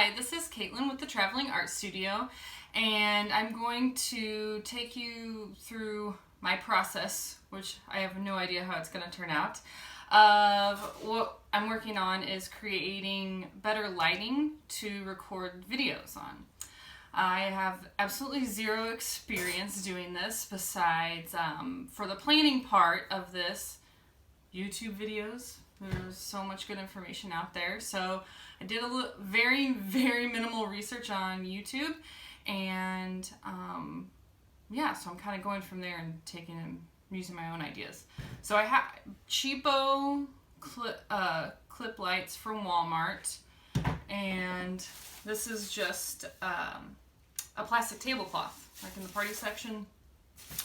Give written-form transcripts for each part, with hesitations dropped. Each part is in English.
Hi, this is Caitlin with the Traveling Art Studio, and I'm going to take you through my process, which I have no idea how it's going to turn out. Of what I'm working on is creating better lighting to record videos on. I have absolutely zero experience doing this besides for the planning part of this, YouTube videos. There's so much good information out there. So I did a very minimal research on YouTube, and yeah, so I'm kind of going from there and taking and using my own ideas. So I have cheapo clip lights from Walmart, and this is just a plastic tablecloth, like in the party section.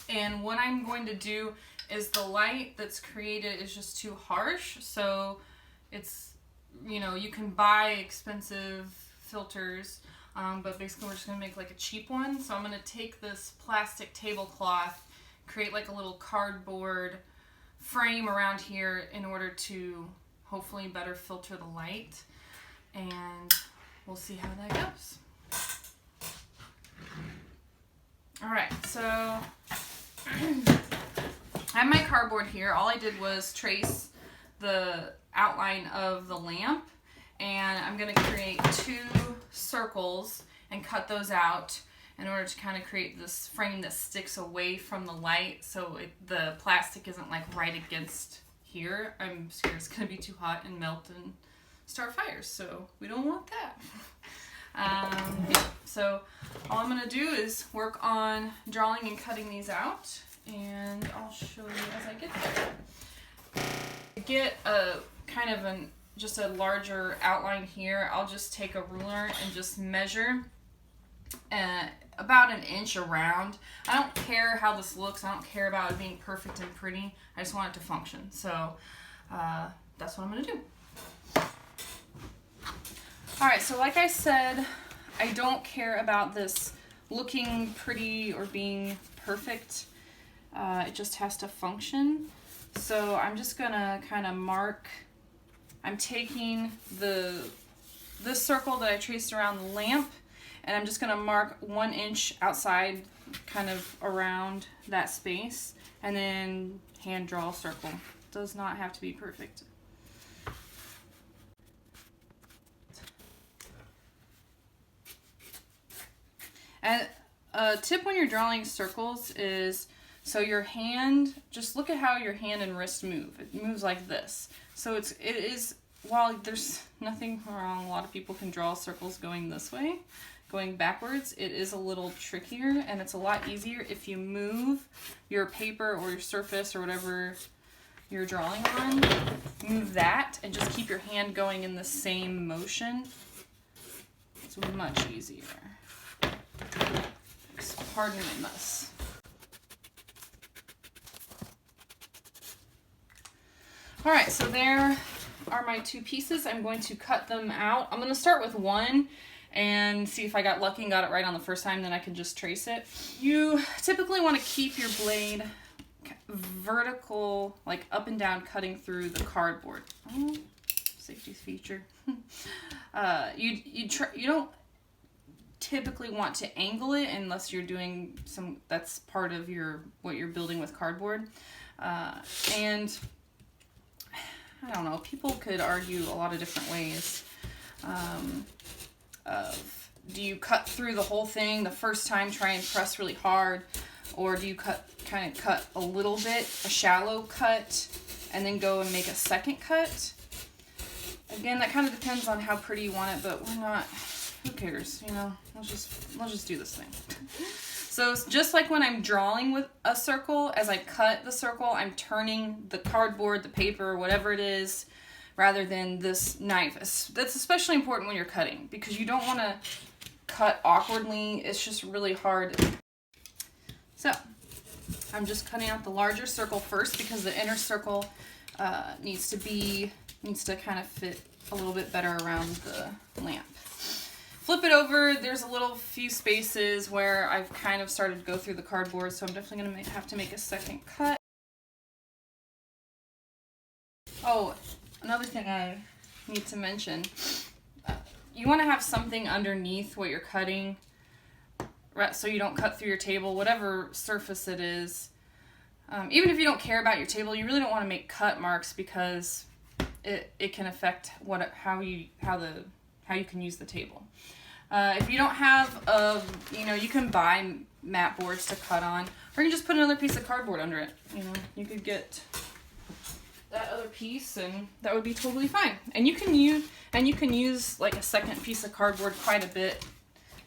And what I'm going to do is the light that's created is just too harsh, so it's, you know, you can buy expensive filters, but basically we're just going to make like a cheap one. So I'm going to take this plastic tablecloth, create like a little cardboard frame around here in order to hopefully better filter the light, and we'll see how that goes. Alright, so I have my cardboard here. All I did was trace the outline of the lamp, and I'm going to create 2 circles and cut those out in order to kind of create this frame that sticks away from the light, so the plastic isn't like right against here. I'm scared it's going to be too hot and melt and start fires, so we don't want that. Yeah, so all I'm going to do is work on drawing and cutting these out, and I'll show you as I get there. To get a kind of just a larger outline here, I'll just take a ruler and just measure about 1 inch around. I don't care how this looks. I don't care about it being perfect and pretty. I just want it to function. So that's what I'm going to do. Alright, so like I said, I don't care about this looking pretty or being perfect. It just has to function. So I'm just gonna kind of mark. I'm taking this circle that I traced around the lamp, and I'm just gonna mark 1 inch outside, kind of around that space, and then hand draw a circle. Does not have to be perfect. And a tip when you're drawing circles is, so your hand, just look at how your hand and wrist move. It moves like this. So it is, while there's nothing wrong, a lot of people can draw circles going this way, going backwards. It is a little trickier, and it's a lot easier if you move your paper or your surface or whatever you're drawing on. Move that and just keep your hand going in the same motion. It's much easier. Pardon my mess. Alright, so there are my 2 pieces. I'm going to cut them out. I'm going to start with one and see if I got lucky and got it right on the first time, then I can just trace it. You typically want to keep your blade vertical, like up and down, cutting through the cardboard. Oh, safety feature. You don't typically want to angle it unless you're doing that's part of what you're building with cardboard. And I don't know, people could argue a lot of different ways do you cut through the whole thing the first time, try and press really hard, or do you kind of cut a little bit, a shallow cut, and then go and make a second cut? Again, that kind of depends on how pretty you want it, but we're not, who cares, you know, let's just do this thing. So just like when I'm drawing with a circle, as I cut the circle, I'm turning the cardboard, the paper, whatever it is, rather than this knife. That's especially important when you're cutting, because you don't want to cut awkwardly. It's just really hard. So I'm just cutting out the larger circle first, because the inner circle needs to kind of fit a little bit better around the lamp. Flip it over, there's a few spaces where I've kind of started to go through the cardboard, so I'm definitely going to have to make a second cut. Oh, another thing I need to mention, you want to have something underneath what you're cutting, right, so you don't cut through your table, whatever surface it is. Even if you don't care about your table, you really don't want to make cut marks because it can affect how you can use the table. If you don't have you can buy mat boards to cut on, or you can just put another piece of cardboard under it. You could get that other piece, and that would be totally fine. And you can use like a second piece of cardboard quite a bit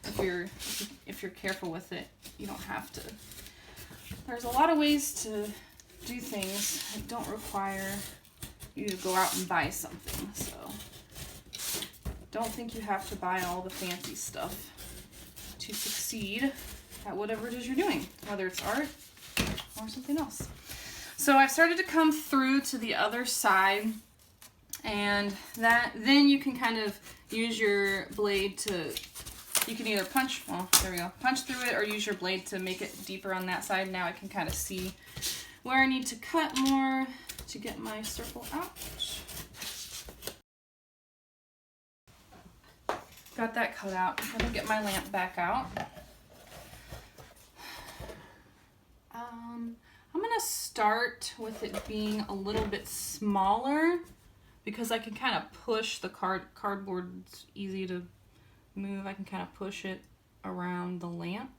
if you're careful with it. You don't have to. There's a lot of ways to do things that don't require you to go out and buy something. So don't think you have to buy all the fancy stuff to succeed at whatever it is you're doing, whether it's art or something else. So I've started to come through to the other side, and then you can kind of use your blade to, you can either punch through it, or use your blade to make it deeper on that side. Now I can kind of see where I need to cut more to get my circle out. Got that cut out. I'm gonna get my lamp back out. I'm gonna start with it being a little bit smaller because I can kind of push the cardboard's easy to move. I can kind of push it around the lamp.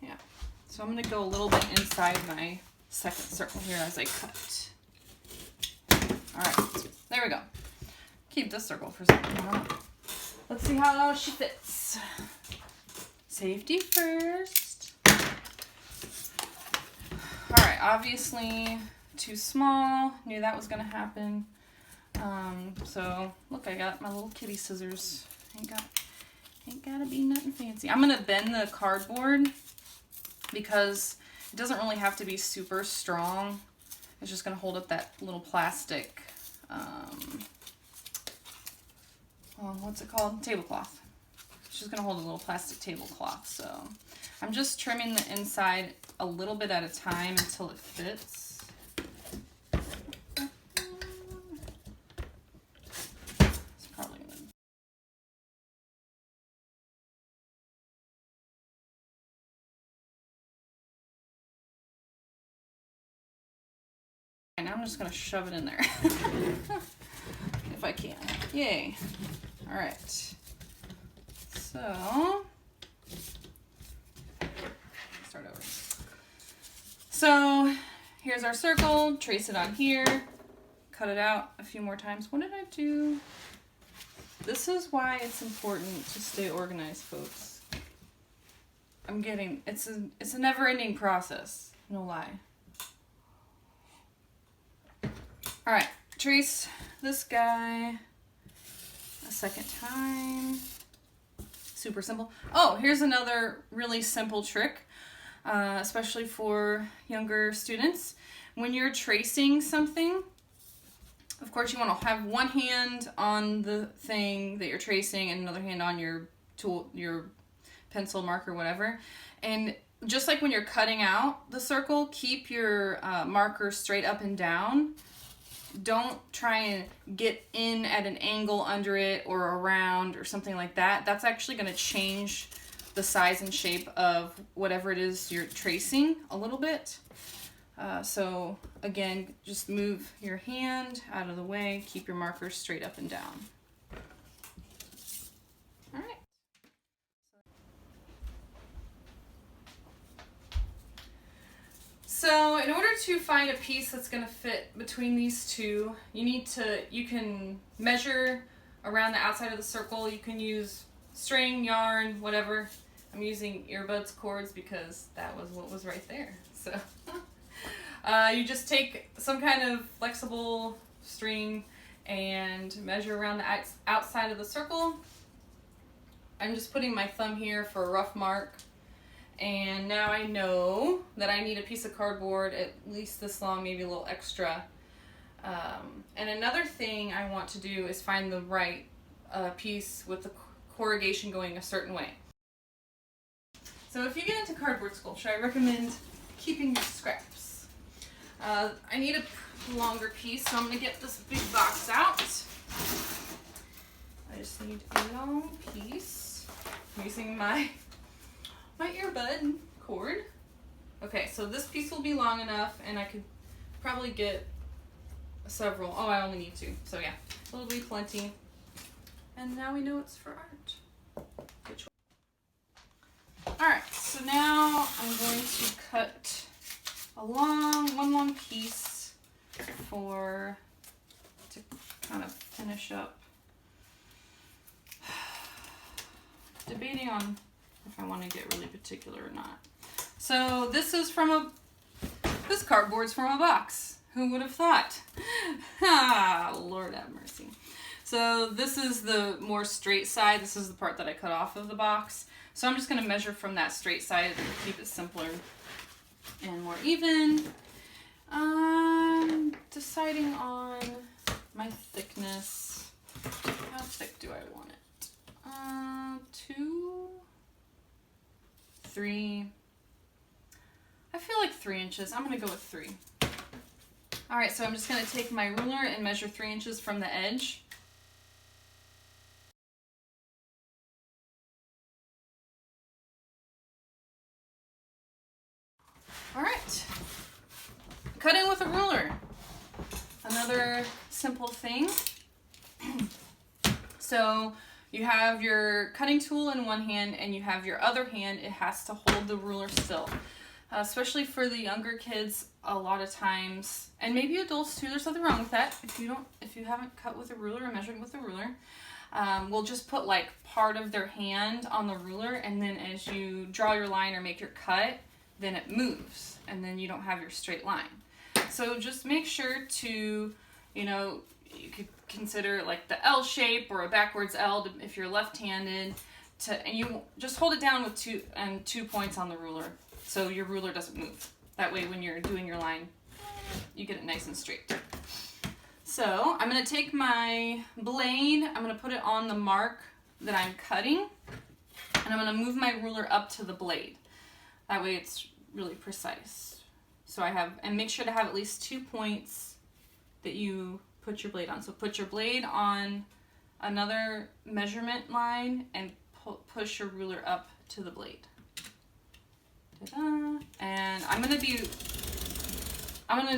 Yeah. So I'm gonna go a little bit inside my second circle here as I cut. All right, there we go. Keep this circle for a second. Let's see how she fits. Safety first. All right, obviously too small. Knew that was gonna happen. So look, I got my little kitty scissors. Ain't gotta be nothing fancy. I'm gonna bend the cardboard because it doesn't really have to be super strong. It's just gonna hold up that little plastic, what's it called? Tablecloth. It's just gonna hold a little plastic tablecloth. So I'm just trimming the inside a little bit at a time until it fits. It's probably gonna... And I'm just gonna shove it in there. If I can. Yay. All right. So, start over. So, here's our circle. Trace it on here. Cut it out a few more times. What did I do? This is why it's important to stay organized, folks. It's a never-ending process. No lie. All right. Trace this guy a second time. Super simple. Oh, here's another really simple trick, especially for younger students. When you're tracing something, of course you want to have one hand on the thing that you're tracing and another hand on your tool, your pencil, marker, whatever. And just like when you're cutting out the circle, keep your marker straight up and down. Don't try and get in at an angle under it or around or something like that. That's actually going to change the size and shape of whatever it is you're tracing a little bit. So again, just move your hand out of the way. Keep your marker straight up and down. All right. So in order to find a piece that's going to fit between these two, you can measure around the outside of the circle. You can use string, yarn, whatever. I'm using earbuds cords because that was what was right there. So you just take some kind of flexible string and measure around the outside of the circle. I'm just putting my thumb here for a rough mark. And now I know that I need a piece of cardboard at least this long, maybe a little extra. And another thing I want to do is find the right piece with the corrugation going a certain way. So if you get into cardboard sculpture, I recommend keeping your scraps. I need a longer piece, so I'm going to get this big box out. I just need a long piece. I'm using my earbud cord. Okay, so this piece will be long enough, and I could probably get several. Oh, I only need 2. So yeah, it'll be plenty. And now we know it's for art. Good choice. Alright, so now I'm going to cut one long piece to kind of finish up. Debating on if I want to get really particular or not. So this cardboard's from a box. Who would have thought? Lord have mercy. So this is the more straight side. This is the part that I cut off of the box. So I'm just going to measure from that straight side and keep it simpler and more even. Deciding on my thickness. How thick do I want it? 2, 3. I feel like 3 inches. I'm going to go with 3. Alright, so I'm just going to take my ruler and measure 3 inches from the edge. Alright, cutting with a ruler. Another simple thing. So you have your cutting tool in one hand and you have your other hand. It has to hold the ruler still. Especially for the younger kids, a lot of times, and maybe adults too, there's nothing wrong with that. If you haven't cut with a ruler or measured with a ruler, we'll just put like part of their hand on the ruler, and then as you draw your line or make your cut, then it moves, and then you don't have your straight line. So just make sure to, you could consider like the L shape or a backwards L if you're left-handed, and you just hold it down with 2 points on the ruler, so your ruler doesn't move. That way when you're doing your line, you get it nice and straight. So I'm going to take my blade, I'm going to put it on the mark that I'm cutting, and I'm going to move my ruler up to the blade. That way it's really precise. So and make sure to have at least 2 points that you put your blade on. So put your blade on another measurement line and push your ruler up to the blade. Ta-da. And I'm going to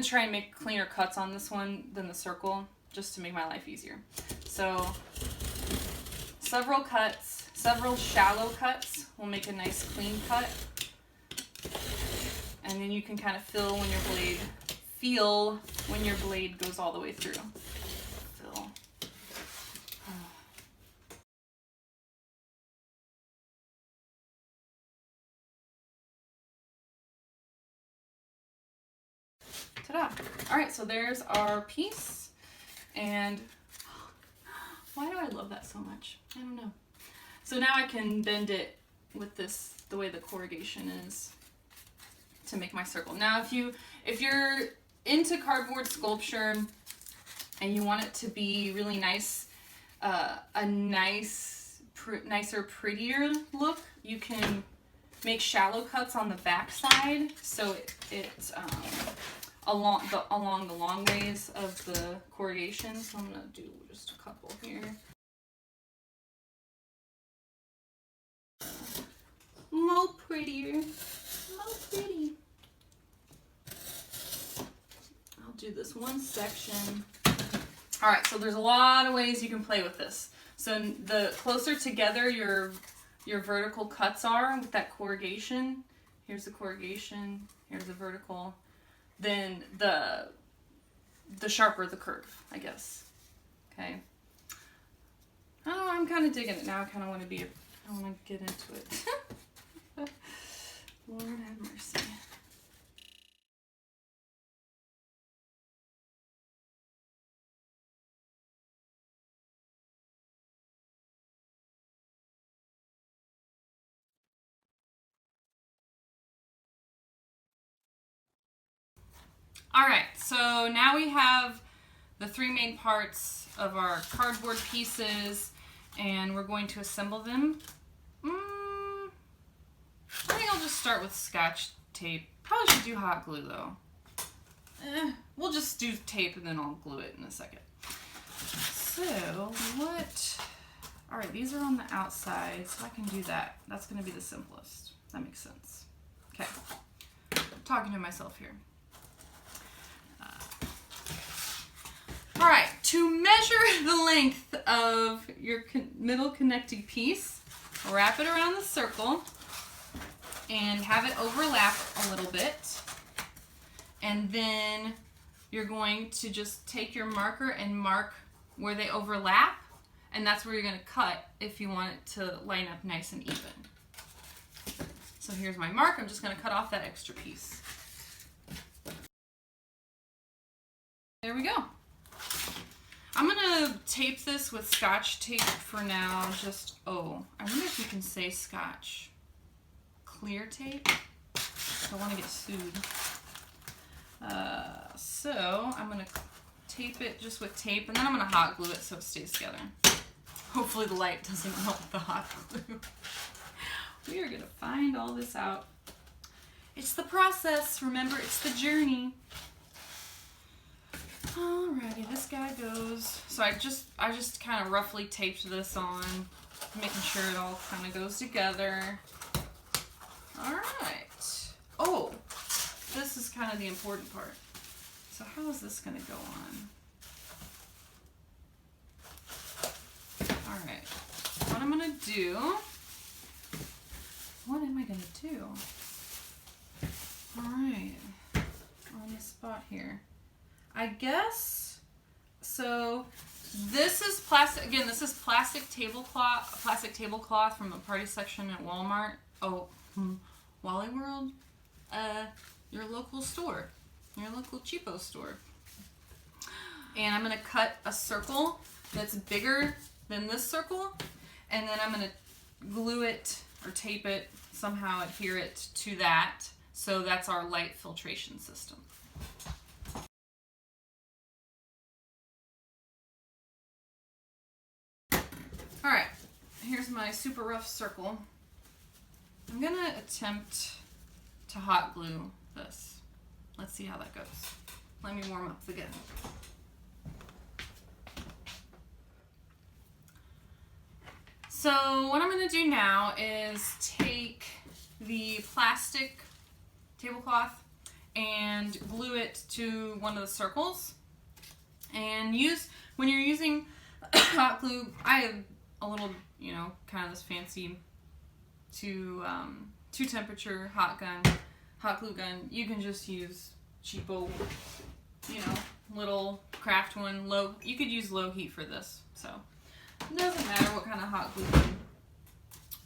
try and make cleaner cuts on this one than the circle, just to make my life easier. So several shallow cuts will make a nice clean cut. And then you can kind of feel when your blade goes all the way through. Feel. Ta-da! Alright, so there's our piece. And why do I love that so much? I don't know. So now I can bend it with the way the corrugation is, to make my circle. Now if you're into cardboard sculpture and you want it to be really nice, a nicer, prettier look, you can make shallow cuts on the back side, so it's along the long ways of the corrugation. So I'm gonna do just a couple here. More pretty. I'll do this one section. Alright, so there's a lot of ways you can play with this. So the closer together your vertical cuts are with that corrugation, here's the corrugation, here's the vertical, then the sharper the curve, I guess. Okay. Oh, I'm kind of digging it now. I kind of want to get into it. Lord have mercy. Alright, so now we have the 3 main parts of our cardboard pieces, and we're going to assemble them. I think I'll just start with Scotch tape. Probably should do hot glue though. We'll just do tape and then I'll glue it in a second. So what right, these are on the outside, so I can do that. That's gonna be the simplest. That makes sense. Okay, I'm talking to myself here. All right, to measure the length of your middle connecting piece, wrap it around the circle and have it overlap a little bit. And then you're going to just take your marker and mark where they overlap, and that's where you're going to cut if you want it to line up nice and even. So here's my mark. I'm just going to cut off that extra piece. There we go. I'm going to tape this with Scotch tape for now. Just, I wonder if you can say Scotch clear tape. I don't want to get sued. So I'm going to tape it just with tape, and then I'm going to hot glue it so it stays together. Hopefully the light doesn't melt the hot glue. We are going to find all this out. It's the process. Remember, it's the journey. Alrighty, this guy goes. So I just kind of roughly taped this on, making sure it all kind of goes together. Alright. Oh, this is kind of the important part. So how is this going to go on? Alright. What I'm going to do... What am I going to do? Alright. On the spot here. I guess, so this is plastic, again, this is plastic tablecloth from the party section at Walmart. Oh, Wally World, your local store, your local cheapo store. And I'm going to cut a circle that's bigger than this circle, and then I'm going to glue it or tape it, somehow adhere it to that. So that's our light filtration system. Alright, here's my super rough circle. I'm going to attempt to hot glue this. Let's see how that goes. Let me warm up the gun. So what I'm going to do now is take the plastic tablecloth and glue it to one of the circles. And when you're using hot glue, I have a little, kind of this fancy two temperature hot glue gun. You can just use cheapo, little craft one. You could use low heat for this, so it doesn't matter what kind of hot glue.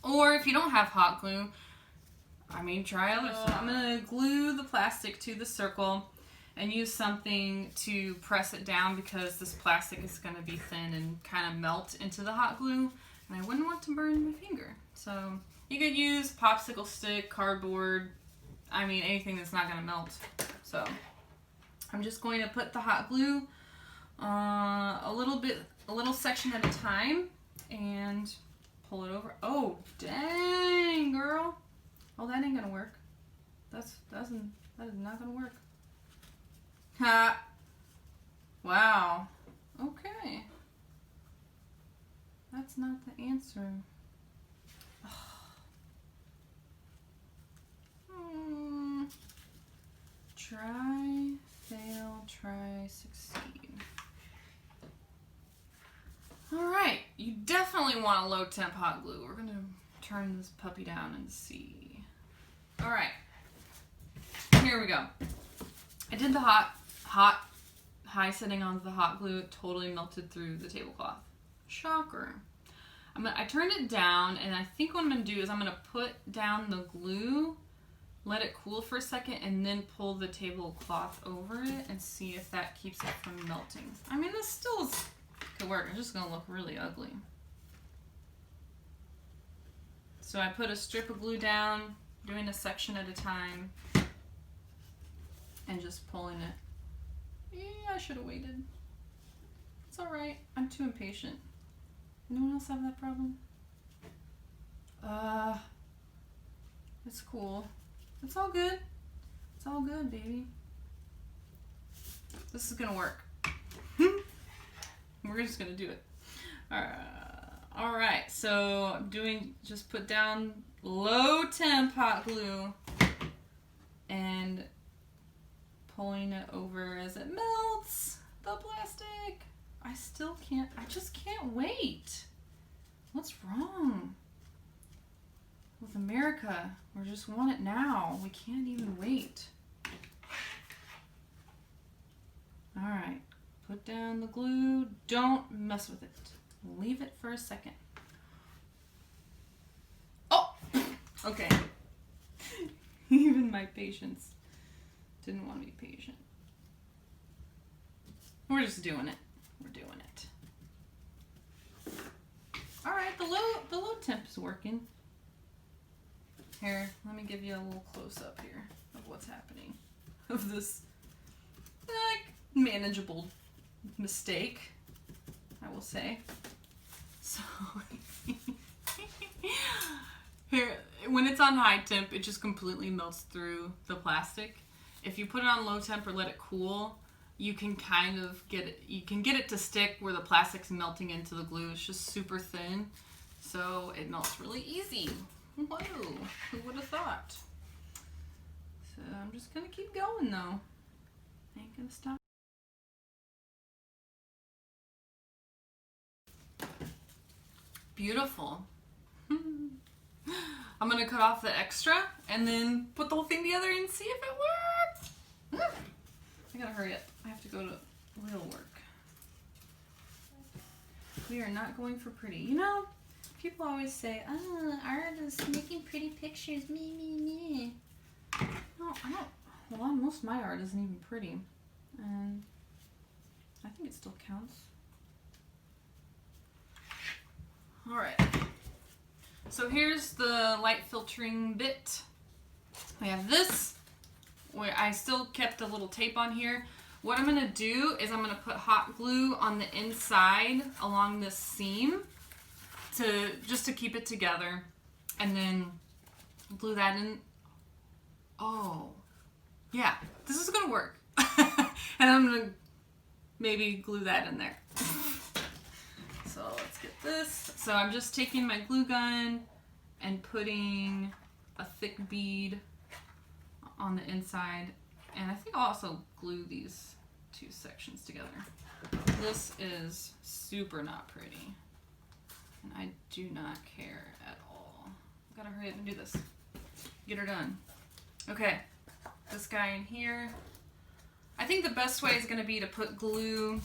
Or if you don't have hot glue, try other stuff. I'm gonna glue the plastic to the circle and use something to press it down because this plastic is going to be thin and kind of melt into the hot glue, and I wouldn't want to burn my finger. So you could use popsicle stick, cardboard, anything that's not going to melt. So I'm just going to put the hot glue a little section at a time and pull it over. Oh, dang, girl. Oh, that ain't going to work. That is not going to work. Ha! Wow. Okay. That's not the answer. Try, fail, try, succeed. Alright, you definitely want a low temp hot glue. We're going to turn this puppy down and see. Alright, here we go. I did the high setting on the hot glue. It totally melted through the tablecloth. Shocker. I turned it down, and I think what I'm going to do is I'm going to put down the glue, let it cool for a second, and then pull the tablecloth over it and see if that keeps it from melting. This still could work. It's just going to look really ugly. So I put a strip of glue down, doing a section at a time, and just pulling it. Yeah, I should have waited. It's alright. I'm too impatient. Anyone else have that problem? It's cool. It's all good. It's all good, baby. This is gonna work. We're just gonna do it. All right, so I'm doing, just put down low temp hot glue and pulling it over as it melts the plastic. I just can't wait. What's wrong with America? We just want it now. We can't even wait. All right, put down the glue. Don't mess with it. Leave it for a second. Oh, okay. Even my patience didn't want to be patient. We're just doing it. We're doing it. All right, the low temp is working. Here, let me give you a little close up here of what's happening. Of this, like, manageable mistake, I will say. So, here, when it's on high temp, it just completely melts through the plastic. If you put it on low temp or let it cool, you can kind of get it to stick where the plastic's melting into the glue. It's just super thin, so it melts really easy. Whoa, who would have thought? So I'm just gonna keep going though. I ain't gonna stop. Beautiful. I'm gonna cut off the extra and then put the whole thing together and see if it works. I gotta hurry up. I have to go to real work. We are not going for pretty. You know, people always say, oh, art is making pretty pictures, me. No, I don't. Well, most of my art isn't even pretty. And I think it still counts. All right. So here's the light filtering bit. We have this, where I still kept a little tape on here. What I'm gonna do is I'm gonna put hot glue on the inside along this seam just to keep it together, and then glue that in. Oh, yeah, this is gonna work. And I'm gonna maybe glue that in there. So let's get this. So I'm just taking my glue gun and putting a thick bead on the inside. And I think I'll also glue these two sections together. This is super not pretty. And I do not care at all. I gotta hurry up and do this. Get her done. Okay, this guy in here. I think the best way is gonna be to put glue.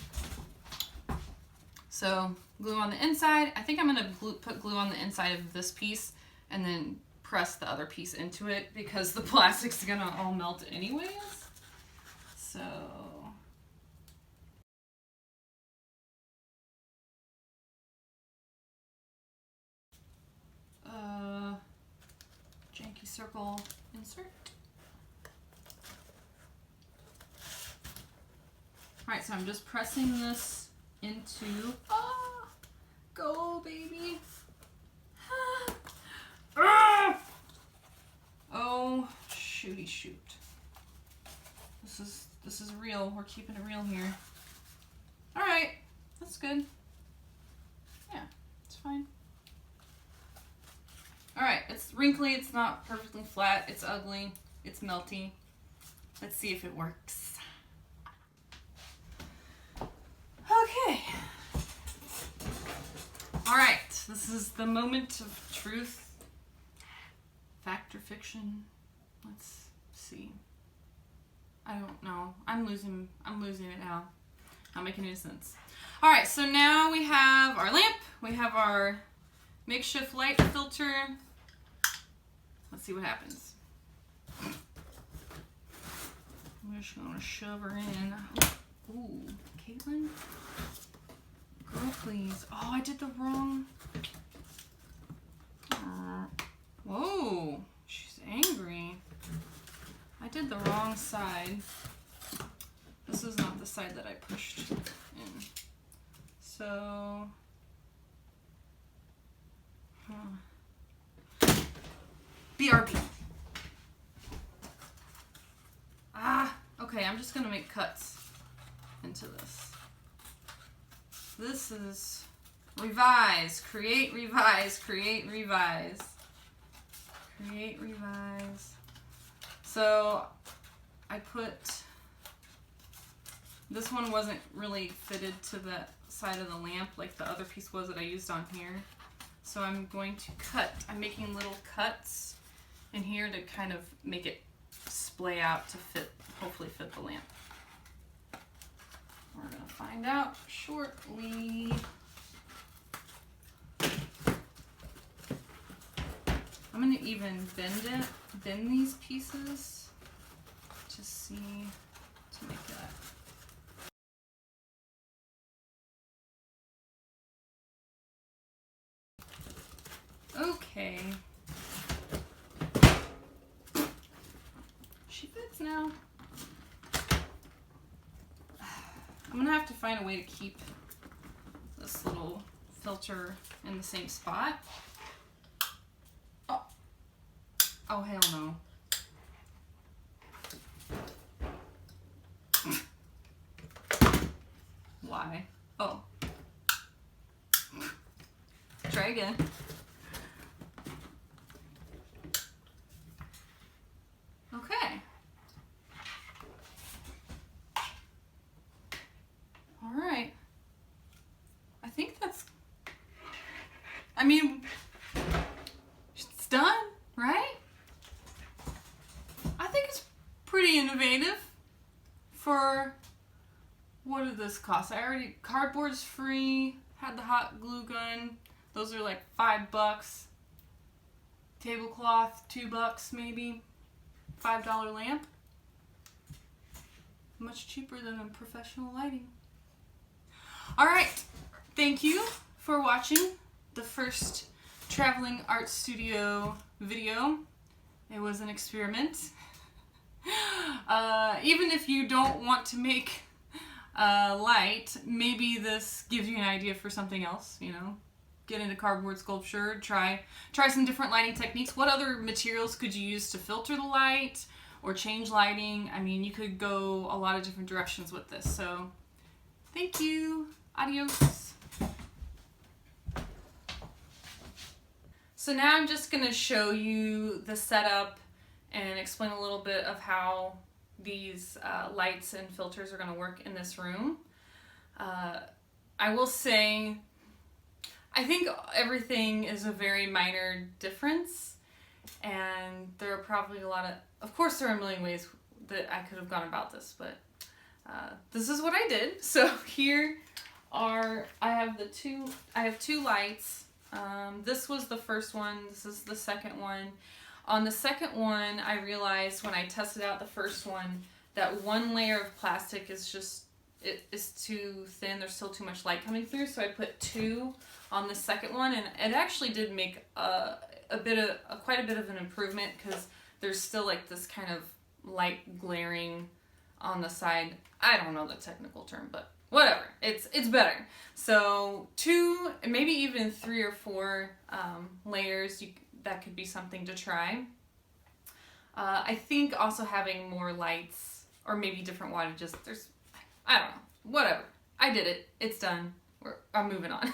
So glue on the inside. I think I'm gonna put glue on the inside of this piece and then press the other piece into it because the plastic's gonna all melt anyways. So janky circle insert. All right, so I'm just pressing this into, go baby. Oh, shooty shoot. This is real. We're keeping it real here. All right, that's good. Yeah, it's fine. All right, it's wrinkly. It's not perfectly flat. It's ugly. It's melty. Let's see if it works. Okay. All right, this is the moment of truth. Fact or fiction? Let's see. I don't know. I'm losing it now. Not making any sense. All right, so now we have our lamp. We have our makeshift light filter. Let's see what happens. I'm just gonna shove her in. Ooh, Caitlin? Girl, please. Oh, I did the wrong. Whoa, she's angry. I did the wrong side. This is not the side that I pushed in. So, BRB. Okay, I'm just gonna make cuts into this. This is Revise, create, revise, create, revise. Create, revise. So I put, this one wasn't really fitted to the side of the lamp like the other piece was that I used on here. So I'm going to cut, I'm making little cuts in here to kind of make it splay out to fit, hopefully fit the lamp. We're gonna find out shortly. I'm gonna even bend these pieces to see, to make that. Okay. She fits now. I'm gonna have to find a way to keep this little filter in the same spot. Oh, hell no. Why? Oh. Try again. Okay. All right. I think that's, I mean, it's done, right? I think it's pretty innovative for, what did this cost? Cardboard's free, had the hot glue gun. Those are like $5. Tablecloth, $2 maybe. $5 lamp. Much cheaper than a professional lighting. Alright, thank you for watching the first Traveling Art Studio video. It was an experiment. Even if you don't want to make light, maybe this gives you an idea for something else, you know. Get into cardboard sculpture, try some different lighting techniques. What other materials could you use to filter the light or change lighting? I mean, you could go a lot of different directions with this. So, thank you. Adios. So now I'm just going to show you the setup and explain a little bit of how these lights and filters are going to work in this room. I will say, I think everything is a very minor difference, and there are probably a lot of course there are a million ways that I could have gone about this, but this is what I did. So here are, I have two lights. This was the first one, this is the second one. On the second one, I realized when I tested out the first one that one layer of plastic is just, it is too thin, there's still too much light coming through, so I put two on the second one, and it actually did make quite a bit of an improvement, because there's still like this kind of light glaring on the side. I don't know the technical term, but whatever, it's better. So 2, maybe even 3 or 4 layers, that could be something to try. I think also having more lights, or maybe different wattages, I don't know, whatever. I did it, it's done, I'm moving on.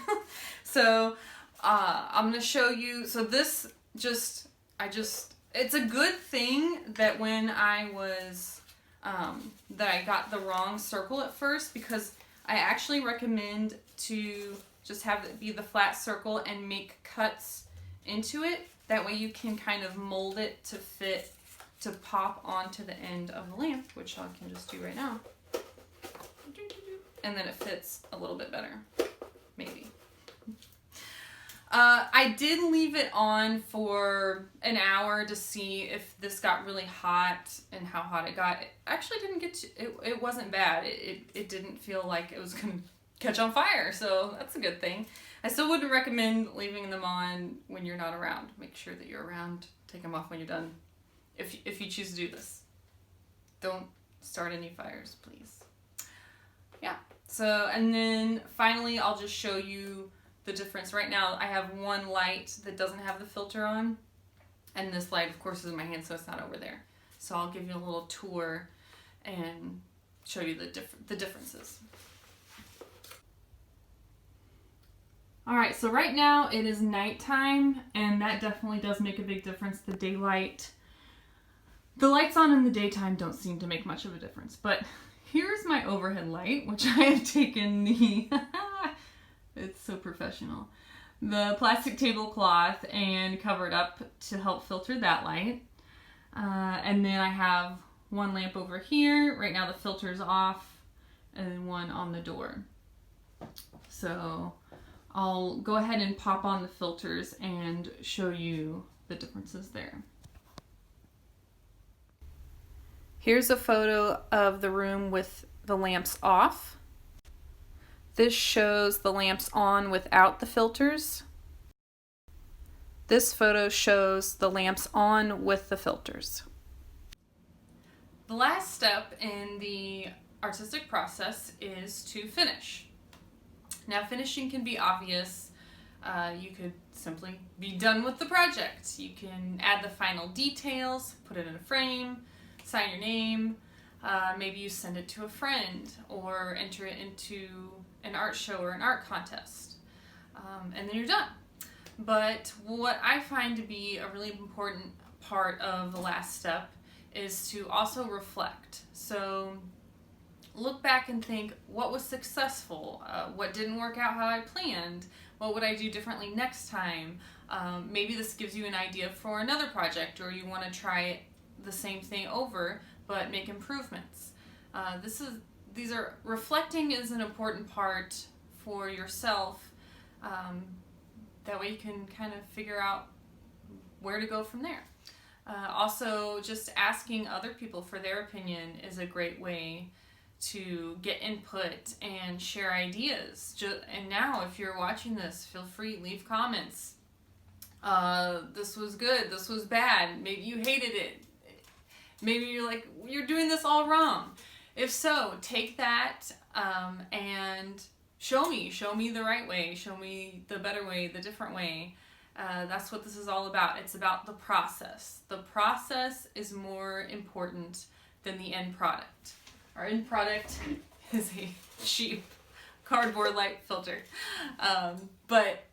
So I'm gonna show you, so this it's a good thing that when I was, that I got the wrong circle at first, because I actually recommend to just have it be the flat circle and make cuts into it. That way you can kind of mold it to fit, to pop onto the end of the lamp, which I can just do right now. And then it fits a little bit better, maybe. I did leave it on for an hour to see if this got really hot and how hot it got. It actually didn't get to, it wasn't bad. It didn't feel like it was going to catch on fire, so that's a good thing. I still wouldn't recommend leaving them on when you're not around. Make sure that you're around. Take them off when you're done. If you choose to do this. Don't start any fires, please. Yeah. So, and then finally I'll just show you the difference. Right now I have one light that doesn't have the filter on, and this light of course is in my hand, so it's not over there. So I'll give you a little tour and show you the differences. All right, so right now it is nighttime, and that definitely does make a big difference. The lights on in the daytime don't seem to make much of a difference, but here's my overhead light, which I have taken it's so professional, the plastic tablecloth and covered up to help filter that light. And then I have one lamp over here. Right now the filter's off, and then one on the door. So I'll go ahead and pop on the filters and show you the differences there. Here's a photo of the room with the lamps off. This shows the lamps on without the filters. This photo shows the lamps on with the filters. The last step in the artistic process is to finish. Now, finishing can be obvious. You could simply be done with the project. You can add the final details, put it in a frame, sign your name, maybe you send it to a friend or enter it into an art show or an art contest, and then you're done. But what I find to be a really important part of the last step is to also reflect. So look back and think, what was successful? What didn't work out how I planned? What would I do differently next time? Maybe this gives you an idea for another project, or you want to try the same thing over but make improvements. Reflecting is an important part for yourself. That way you can kind of figure out where to go from there. Also, just asking other people for their opinion is a great way to get input and share ideas. And now, if you're watching this, feel free, leave comments. This was good, this was bad, maybe you hated it. Maybe you're like, you're doing this all wrong. If so, take that and show me the right way, show me the better way, the different way. That's what this is all about. It's about the process. The process is more important than the end product. Our end product is a cheap cardboard light filter. But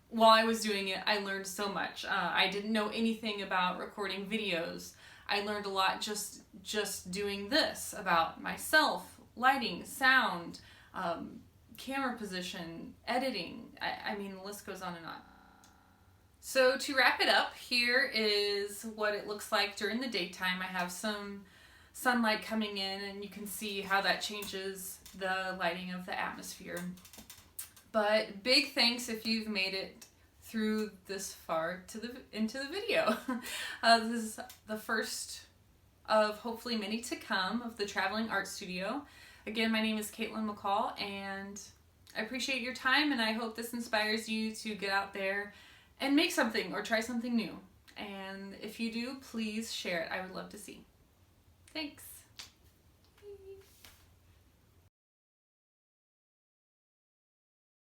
while I was doing it, I learned so much. I didn't know anything about recording videos. I learned a lot just doing this about myself, lighting, sound, camera position, editing. I mean, the list goes on and on. So to wrap it up, here is what it looks like during the daytime. I have some sunlight coming in, and you can see how that changes the lighting of the atmosphere. But big thanks if you've made it through this far into the video. This is the first of hopefully many to come of the Traveling Art Studio. Again, my name is Caitlin McCall, and I appreciate your time, and I hope this inspires you to get out there and make something or try something new. And if you do, please share it. I would love to see. Thanks.